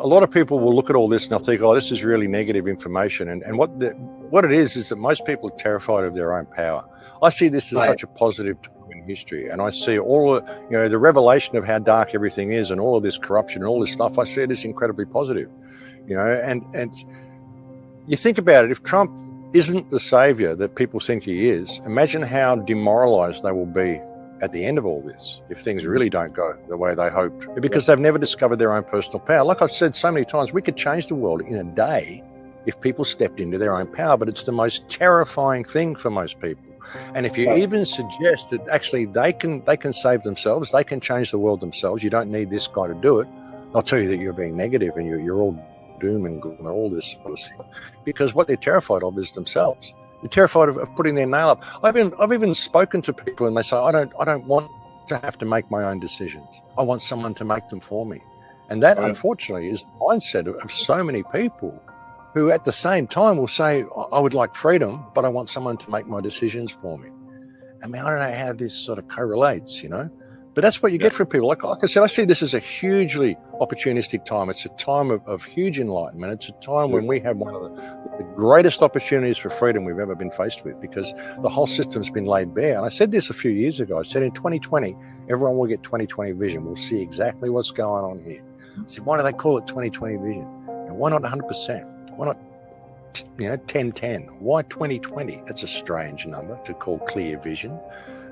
a lot of people will look at all this and they'll think, oh, this is really negative information. And what it is that most people are terrified of their own power. I see this as such a positive time in history, and I see all the revelation of how dark everything is and all of this corruption and all this stuff. I see it as incredibly positive, and you think about it. If Trump isn't the savior that people think he is, imagine how demoralized they will be at the end of all this if things really don't go the way they hoped, because they've never discovered their own personal power. Like I've said so many times, we could change the world in a day if people stepped into their own power, but it's the most terrifying thing for most people. And if you even suggest that actually they can save themselves, they can change the world themselves, you don't need this guy to do it, I'll tell you that you're being negative and you're all doom and gloom and all this sort of stuff. Because what they're terrified of is themselves. They're terrified of putting their nail up. I've even spoken to people and they say, I don't want to have to make my own decisions. I want someone to make them for me. And that, unfortunately, is the mindset of so many people who at the same time will say, I would like freedom, but I want someone to make my decisions for me. I mean, I don't know how this sort of correlates, but that's what you get from people. Like I said, I see this as a hugely opportunistic time. It's a time of huge enlightenment. It's a time when we have one of the greatest opportunities for freedom we've ever been faced with, because the whole system's been laid bare. And I said this a few years ago. I said in 2020, everyone will get 2020 vision. We'll see exactly what's going on here. I said, why do they call it 2020 vision? And why not 100%? Why not 10-10? Why 2020? That's a strange number to call clear vision.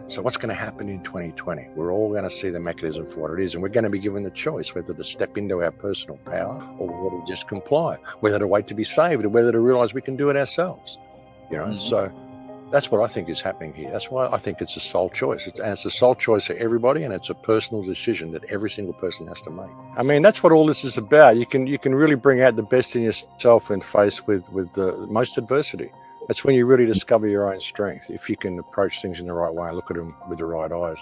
So what's going to happen in 2020? We're all going to see the mechanism for what it is, and we're going to be given the choice whether to step into our personal power or whether to just comply, whether to wait to be saved or whether to realize we can do it ourselves. So that's what I think is happening here. That's why I think it's a soul choice. It's a soul choice for everybody, and it's a personal decision that every single person has to make. I mean, that's what all this is about. You can really bring out the best in yourself when faced with the most adversity. That's when you really discover your own strength, if you can approach things in the right way and look at them with the right eyes.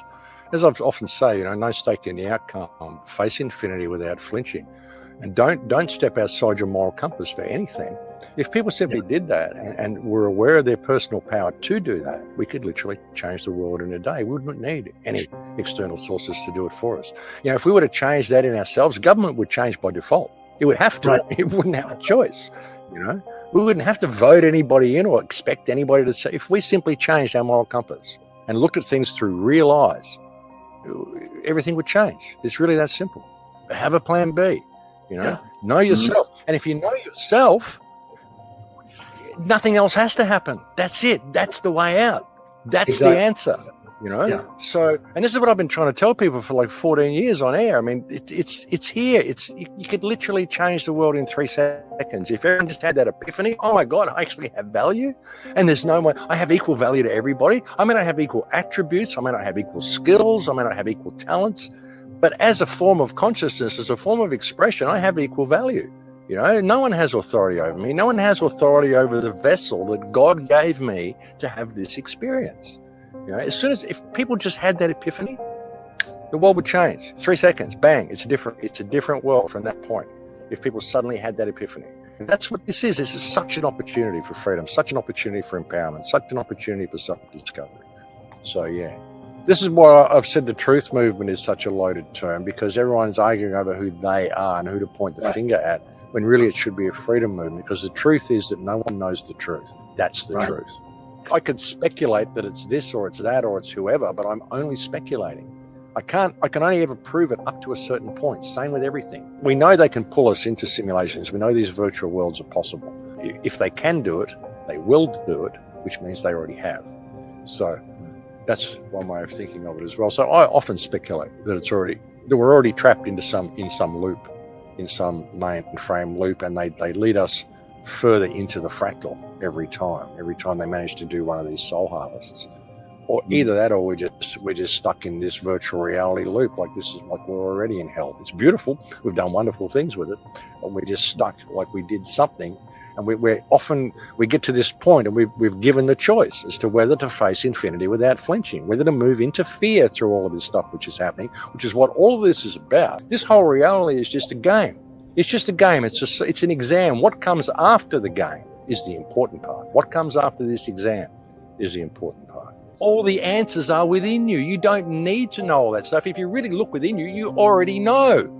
As I often say, no stake in the outcome. Face infinity without flinching. And don't step outside your moral compass for anything. If people simply did that and were aware of their personal power to do that, we could literally change the world in a day. We wouldn't need any external sources to do it for us. If we were to change that in ourselves, government would change by default. It would have to. It wouldn't have a choice, We wouldn't have to vote anybody in or expect anybody to say. If we simply changed our moral compass and looked at things through real eyes, everything would change. It's really that simple. Have a plan B, know yourself. And if you know yourself, nothing else has to happen. That's it. That's the way out. That's the answer. So, and this is what I've been trying to tell people for like 14 years on air. I mean, it's here. You could literally change the world in 3 seconds. If everyone just had that epiphany, oh my God, I actually have value. And there's no way I have equal value to everybody. I may not have equal attributes. I may not have equal skills. I may not have equal talents, but as a form of consciousness, as a form of expression, I have equal value. No one has authority over me. No one has authority over the vessel that God gave me to have this experience. If people just had that epiphany, the world would change. 3 seconds, bang, it's a different world from that point. If people suddenly had that epiphany. And that's what this is. This is such an opportunity for freedom, such an opportunity for empowerment, such an opportunity for self-discovery. So this is why I've said the truth movement is such a loaded term, because everyone's arguing over who they are and who to point the finger at, when really it should be a freedom movement, because the truth is that no one knows the truth. That's the truth. I could speculate that it's this or it's that or it's whoever, but I'm only speculating. I can only ever prove it up to a certain point. Same with everything. We know they can pull us into simulations. We know these virtual worlds are possible. If they can do it, they will do it, which means they already have. So that's one way of thinking of it as well. So I often speculate that we're already trapped in some loop, in some mainframe loop, and they lead us further into the fractal every time they manage to do one of these soul harvests. Or either that, or we're just stuck in this virtual reality loop. Like this is like we're already in hell. It's beautiful. We've done wonderful things with it, but we're just stuck like we did something. And we get to this point and we've given the choice as to whether to face infinity without flinching, whether to move into fear through all of this stuff which is happening, which is what all of this is about. This whole reality is just a game. It's just a game. It's an exam. What comes after the game is the important part. What comes after this exam is the important part. All the answers are within you. You don't need to know all that stuff. If you really look within you, you already know.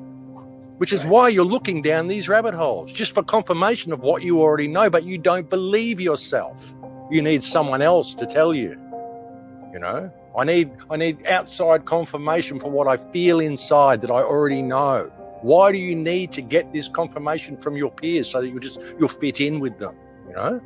which is why you're looking down these rabbit holes, just for confirmation of what you already know, but you don't believe yourself. You need someone else to tell you, you know? I need outside confirmation for what I feel inside that I already know. Why do you need to get this confirmation from your peers so that you'll fit in with them, you know?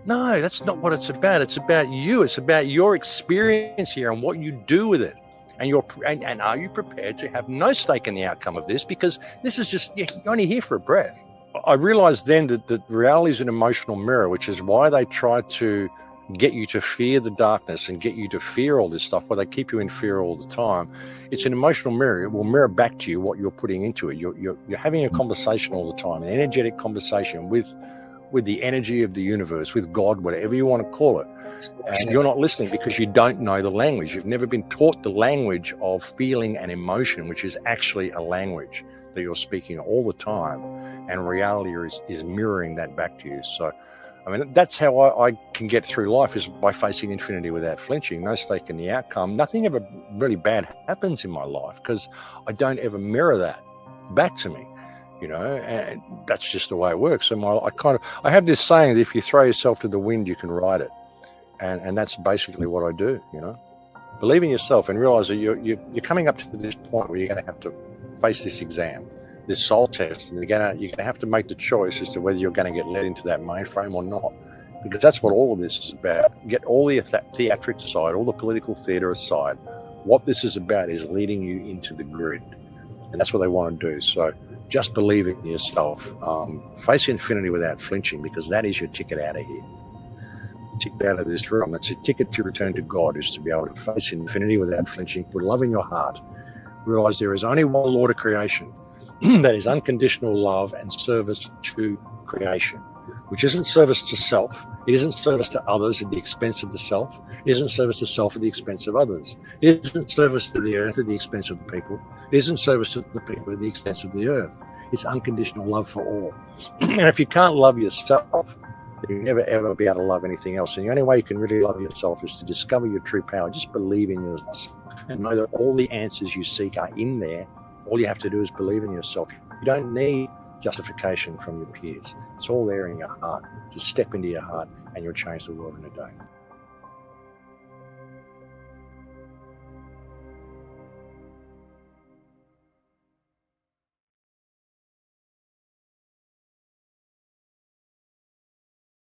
No, that's not what it's about. It's about you. It's about your experience here and what you do with it. And are you prepared to have no stake in the outcome of this? Because this is just, you're only here for a breath. I realized then that reality is an emotional mirror, which is why they try to get you to fear the darkness and get you to fear all this stuff, where they keep you in fear all the time. It's an emotional mirror. It will mirror back to you what you're putting into it. You're having a conversation all the time, an energetic conversation with the energy of the universe, with God, whatever you want to call it. And you're not listening because you don't know the language. You've never been taught the language of feeling and emotion, which is actually a language that you're speaking all the time. And reality is mirroring that back to you. So, I mean, that's how I can get through life, is by facing infinity without flinching, no stake in the outcome. Nothing ever really bad happens in my life because I don't ever mirror that back to me. You know, and that's just the way it works. And I have this saying that if you throw yourself to the wind, you can ride it, and that's basically what I do. You know, believe in yourself and realize that you're coming up to this point where you're going to have to face this exam, this soul test, and you're going to have to make the choice as to whether you're going to get led into that mainframe or not, because that's what all of this is about. Get all the theatrics aside, all the political theater aside. What this is about is leading you into the grid, and that's what they want to do. So. Just believe in yourself. Face infinity without flinching, because that is your ticket out of here. Ticket out of this room. It's a ticket to return to God, is to be able to face infinity without flinching. Put love in your heart. Realize there is only one law to creation. That is unconditional love and service to creation, which isn't service to self. It isn't service to others at the expense of the self. It isn't service to self at the expense of others. It isn't service to the earth at the expense of the people. It isn't service to the people at the expense of the earth. It's unconditional love for all. And if you can't love yourself, you'll never, ever be able to love anything else. And the only way you can really love yourself is to discover your true power. Just believe in yourself and know that all the answers you seek are in there. All you have to do is believe in yourself. You don't need justification from your peers. It's all there in your heart. Just step into your heart and you'll change the world in a day.